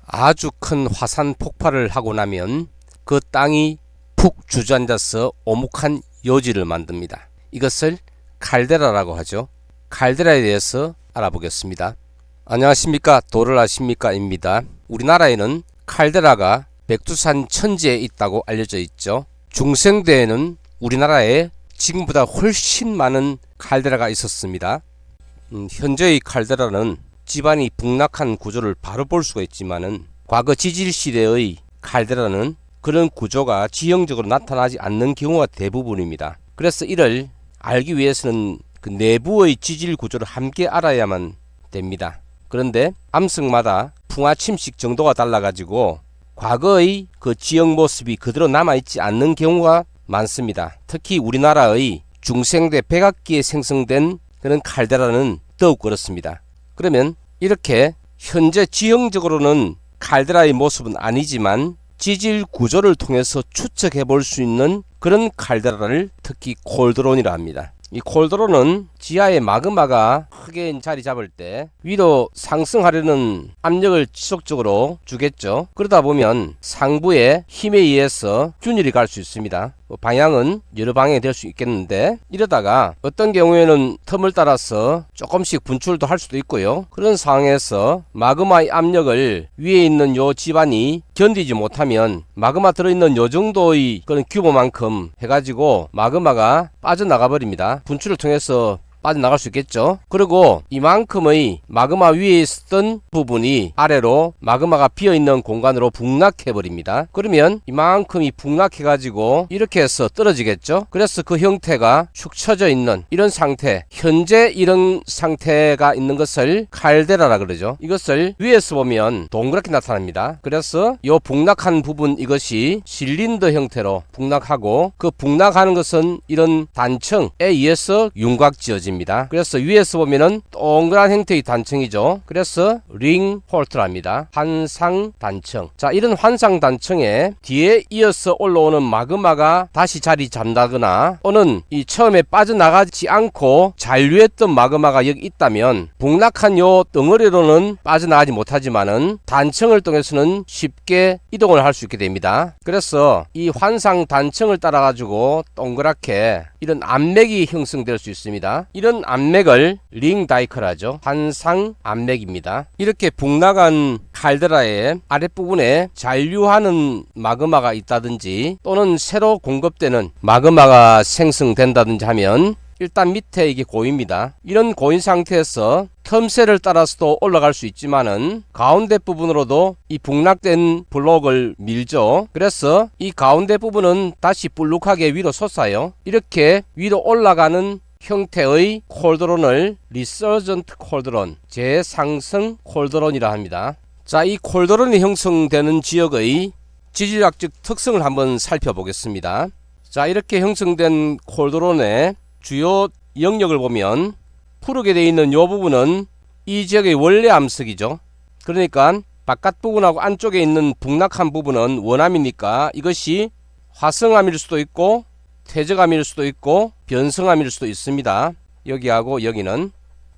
아주 큰 화산 폭발을 하고 나면 그 땅이 푹 주저앉아서 오목한 요지를 만듭니다. 이것을 칼데라라고 하죠. 칼데라에 대해서 알아보겠습니다. 안녕하십니까, 도를 아십니까 입니다. 우리나라에는 칼데라가 백두산 천지에 있다고 알려져 있죠. 중생대에는 우리나라에 지금보다 훨씬 많은 칼데라가 있었습니다. 현재의 칼데라는 지반이 북락한 구조를 바로 볼 수가 있지만은 과거 지질시대의 칼데라는 그런 구조가 지형적으로 나타나지 않는 경우가 대부분입니다. 그래서 이를 알기 위해서는 그 내부의 지질 구조를 함께 알아야만 됩니다. 그런데 암석마다 풍화 침식 정도가 달라가지고 과거의 그 지형 모습이 그대로 남아있지 않는 경우가 많습니다. 특히 우리나라의 중생대 백악기에 생성된 그런 칼데라는 더욱 그렇습니다. 그러면 이렇게 현재 지형적으로는 칼데라의 모습은 아니지만 지질 구조를 통해서 추측해 볼 수 있는 그런 칼데라를 특히 콜드론이라 합니다. 이 콜드론은 지하의 마그마가 크게 자리 잡을 때 위로 상승하려는 압력을 지속적으로 주겠죠. 그러다 보면 상부의 힘에 의해서 균열이 갈 수 있습니다. 방향은 여러 방향이 될 수 있겠는데, 이러다가 어떤 경우에는 틈을 따라서 조금씩 분출도 할 수도 있고요. 그런 상황에서 마그마의 압력을 위에 있는 요 지반이 견디지 못하면 마그마 들어있는 요 정도의 그런 규모만큼 해가지고 마그마가 빠져나가 버립니다. 분출을 통해서 빠져나갈 수 있겠죠. 그리고 이만큼의 마그마 위에 있었던 부분이 아래로 마그마가 비어있는 공간으로 북락해 버립니다. 그러면 이만큼이 북락해 가지고 이렇게 해서 떨어지겠죠. 그래서 그 형태가 축 처져 있는 이런 상태, 현재 이런 상태가 있는 것을 칼데라라 그러죠. 이것을 위에서 보면 동그랗게 나타납니다. 그래서 이 북락한 부분, 이것이 실린더 형태로 북락하고, 그 북락하는 것은 이런 단층에 의해서 윤곽지어집니다. 그래서 위에서 보면은 동그란 형태의 단층이죠. 그래서 링 폴트랍니다. 환상 단층. 자, 이런 환상 단층에 뒤에 이어서 올라오는 마그마가 다시 자리 잡는다거나, 또는 이 처음에 빠져나가지 않고 잔류했던 마그마가 여기 있다면 북락한 요 덩어리로는 빠져나가지 못하지만은 단층을 통해서는 쉽게 이동을 할 수 있게 됩니다. 그래서 이 환상 단층을 따라 가지고 동그랗게 이런 암맥이 형성될 수 있습니다. 이런 암맥을 링 다이크라죠. 환상 암맥입니다. 이렇게 북락한 칼데라의 아랫부분에 잔류하는 마그마가 있다든지, 또는 새로 공급되는 마그마가 생성된다든지 하면 일단 밑에 이게 고입니다. 이런 고인 상태에서 틈새를 따라서도 올라갈 수 있지만은 가운데 부분으로도 이 북락된 블록을 밀죠. 그래서 이 가운데 부분은 다시 볼록하게 위로 솟아요. 이렇게 위로 올라가는 형태의 콜드론을 리서전트 콜드론, 재상승 콜드론이라 합니다. 자, 이 콜드론이 형성되는 지역의 지질학적 특성을 한번 살펴보겠습니다. 자, 이렇게 형성된 콜드론의 주요 영역을 보면 푸르게 되어 있는 이 부분은 이 지역의 원래 암석이죠. 그러니까 바깥 부분하고 안쪽에 있는 북락한 부분은 원암이니까 이것이 화성암일 수도 있고 퇴적암일 수도 있고 변성암일 수도 있습니다. 여기하고 여기는.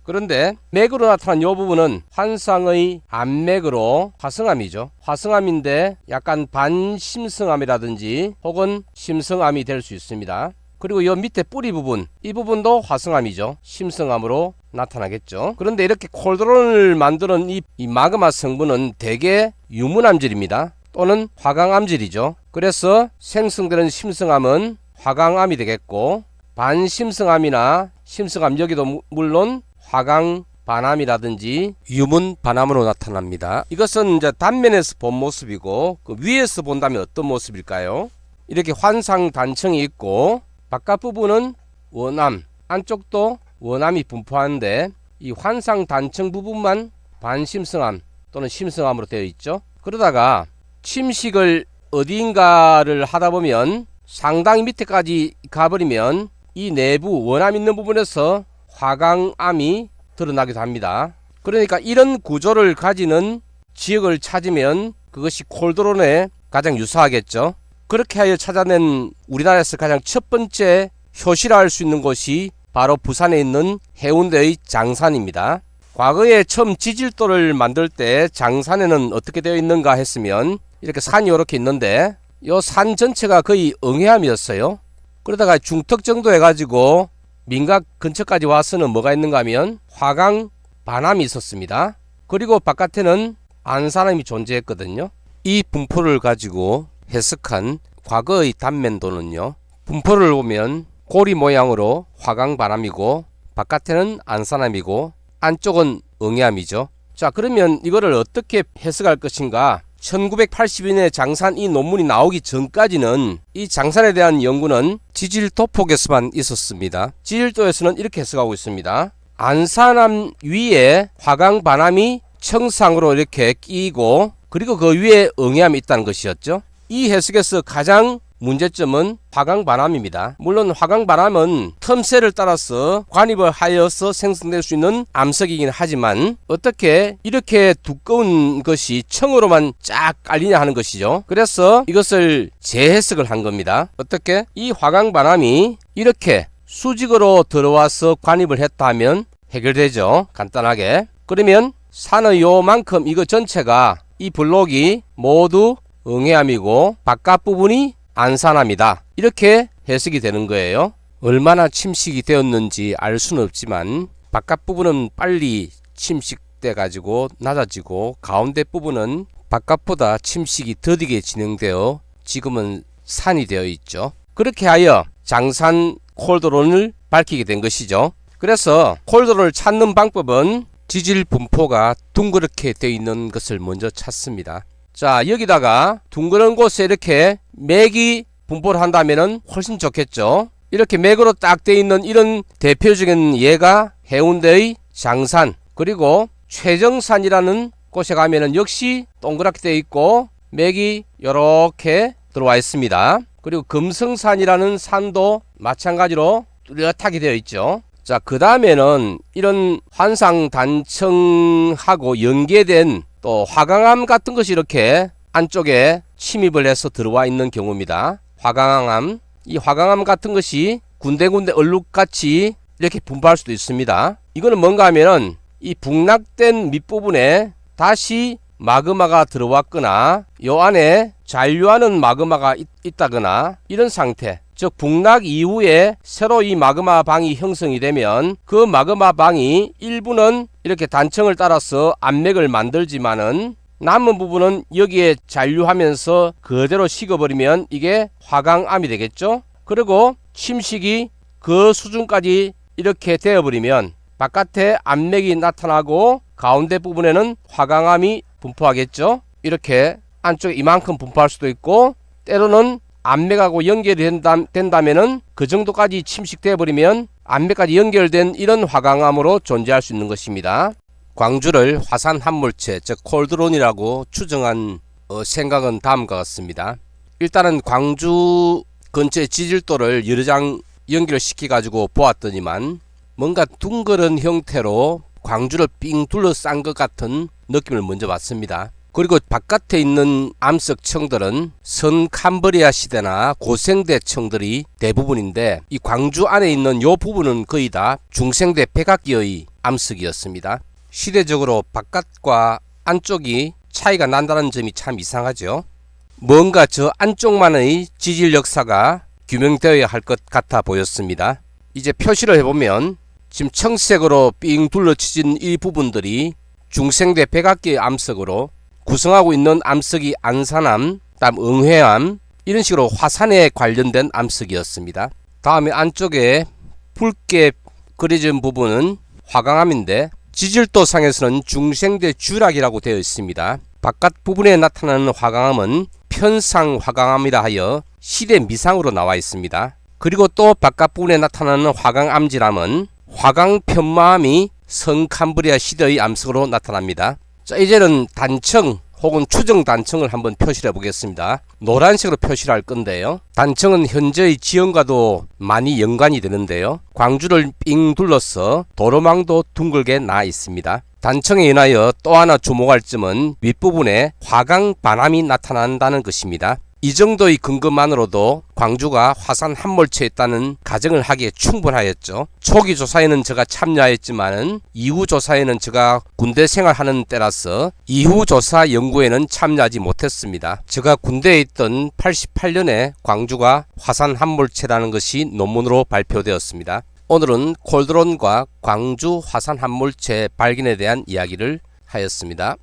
그런데 맥으로 나타난 이 부분은 환상의 암맥으로 화성암이죠. 화성암인데 약간 반심성암이라든지 혹은 심성암이 될 수 있습니다. 그리고 이 밑에 뿌리 부분, 이 부분도 화성암이죠. 심성암으로 나타나겠죠. 그런데 이렇게 콜드론을 만드는 이 마그마 성분은 대개 유문암질입니다. 또는 화강암질이죠. 그래서 생성되는 심성암은 화강암이 되겠고, 반심성암이나 심성암, 여기도 물론 화강 반암이라든지 유문 반암으로 나타납니다. 이것은 이제 단면에서 본 모습이고, 그 위에서 본다면 어떤 모습일까요? 이렇게 환상 단층이 있고 바깥 부분은 원암, 안쪽도 원암이 분포하는데 이 환상 단층 부분만 반심성암 또는 심성암으로 되어 있죠. 그러다가 침식을 어디인가를 하다 보면 상당히 밑에까지 가버리면 이 내부 원암 있는 부분에서 화강암이 드러나기도 합니다. 그러니까 이런 구조를 가지는 지역을 찾으면 그것이 콜드론에 가장 유사하겠죠. 그렇게 하여 찾아낸 우리나라에서 가장 첫 번째 효시라 할 수 있는 곳이 바로 부산에 있는 해운대의 장산입니다. 과거에 처음 지질도를 만들 때 장산에는 어떻게 되어 있는가 했으면 이렇게 산이 이렇게 있는데 요 산 전체가 거의 응해암이었어요. 그러다가 중턱 정도 해가지고 민각 근처까지 와서는 뭐가 있는가 하면 화강 반암이 있었습니다. 그리고 바깥에는 안산암이 존재했거든요. 이 분포를 가지고 해석한 과거의 단면도는요, 분포를 보면 고리 모양으로 화강 반암이고 바깥에는 안산암이고 안쪽은 응해암이죠. 자, 그러면 이거를 어떻게 해석할 것인가? 1982년에 장산 이 논문이 나오기 전까지는 이 장산에 대한 연구는 지질도폭에서만 있었습니다. 지질도에서는 이렇게 해석하고 있습니다. 안산암 위에 화강 반암이 청상으로 이렇게 끼고 그리고 그 위에 응해암이 있다는 것이었죠. 이 해석에서 가장 문제점은 화강 반암입니다. 물론 화강 반암은 틈새를 따라서 관입을 하여서 생성될 수 있는 암석이긴 하지만 어떻게 이렇게 두꺼운 것이 청으로만 쫙 깔리냐 하는 것이죠. 그래서 이것을 재해석을 한 겁니다. 어떻게? 이 화강 반암이 이렇게 수직으로 들어와서 관입을 했다 하면 해결되죠. 간단하게. 그러면 산의 요만큼 이거 전체가 이 블록이 모두 응해암이고 바깥 부분이 안산암이다. 이렇게 해석이 되는 거예요. 얼마나 침식이 되었는지 알 수는 없지만 바깥 부분은 빨리 침식돼 가지고 낮아지고 가운데 부분은 바깥보다 침식이 더디게 진행되어 지금은 산이 되어 있죠. 그렇게 하여 장산 콜드론을 밝히게 된 것이죠. 그래서 콜드론을 찾는 방법은 지질 분포가 둥그렇게 되어 있는 것을 먼저 찾습니다. 자, 여기다가 둥그런 곳에 이렇게 맥이 분포를 한다면은 훨씬 좋겠죠. 이렇게 맥으로 딱 되어 있는 이런 대표적인 예가 해운대의 장산, 그리고 최정산이라는 곳에 가면은 역시 동그랗게 되어 있고 맥이 이렇게 들어와 있습니다. 그리고 금성산이라는 산도 마찬가지로 뚜렷하게 되어 있죠. 자, 그 다음에는 이런 환상단청하고 연계된 또 화강암 같은 것이 이렇게 안쪽에 침입을 해서 들어와 있는 경우입니다. 화강암, 이 화강암 같은 것이 군데군데 얼룩같이 이렇게 분포할 수도 있습니다. 이거는 뭔가 하면은 이 북락된 밑부분에 다시 마그마가 들어왔거나 요 안에 잔류하는 마그마가 있다거나 이런 상태, 즉 북락 이후에 새로 이 마그마 방이 형성이 되면 그 마그마 방이 일부는 이렇게 단청을 따라서 암맥을 만들지만은 남은 부분은 여기에 잔류하면서 그대로 식어버리면 이게 화강암이 되겠죠. 그리고 침식이 그 수준까지 이렇게 되어버리면 바깥에 암맥이 나타나고 가운데 부분에는 화강암이 분포하겠죠. 이렇게 안쪽에 이만큼 분포할 수도 있고, 때로는 암맥하고 연결이 된다면은 그 정도까지 침식되어 버리면 암맥까지 연결된 이런 화강암으로 존재할 수 있는 것입니다. 광주를 화산 함몰체, 즉 콜드론이라고 추정한 생각은 다음과 같습니다. 일단은 광주 근처의 지질도를 여러 장 연결시켜 가지고 보았더니만 뭔가 둥그런 형태로 광주를 삥 둘러싼 것 같은 느낌을 먼저 받습니다. 그리고 바깥에 있는 암석청들은 선캄브리아 시대나 고생대 청들이 대부분인데 이 광주 안에 있는 이 부분은 거의 다 중생대 백악기의 암석이었습니다. 시대적으로 바깥과 안쪽이 차이가 난다는 점이 참 이상하죠. 뭔가 저 안쪽만의 지질 역사가 규명되어야 할 것 같아 보였습니다. 이제 표시를 해보면 지금 청색으로 삥 둘러치진 이 부분들이 중생대 백악기의 암석으로 구성하고 있는 암석이 안산암, 다음 응해암, 이런 식으로 화산에 관련된 암석이었습니다. 다음에 안쪽에 붉게 그려진 부분은 화강암인데 지질도상에서는 중생대 주락이라고 되어 있습니다. 바깥 부분에 나타나는 화강암은 편상 화강암이라 하여 시대 미상으로 나와 있습니다. 그리고 또 바깥 부분에 나타나는 화강암지람은 화강편마암이 성캄브리아 시대의 암석으로 나타납니다. 자, 이제는 단청 혹은 추정 단청을 한번 표시를 해보겠습니다. 노란색으로 표시를 할 건데요. 단청은 현재의 지형과도 많이 연관이 되는데요. 광주를 삥 둘러서 도로망도 둥글게 나 있습니다. 단청에 인하여 또 하나 주목할 점은 윗부분에 화강 반암이 나타난다는 것입니다. 이 정도의 근거만으로도 광주가 화산 함몰체에 있다는 가정을 하기에 충분하였죠. 초기 조사에는 제가 참여했지만은 이후 조사에는 제가 군대 생활하는 때라서 이후 조사 연구에는 참여하지 못했습니다. 제가 군대에 있던 88년에 광주가 화산 함몰체라는 것이 논문으로 발표되었습니다. 오늘은 콜드론과 광주 화산 함몰체 발견에 대한 이야기를 하였습니다.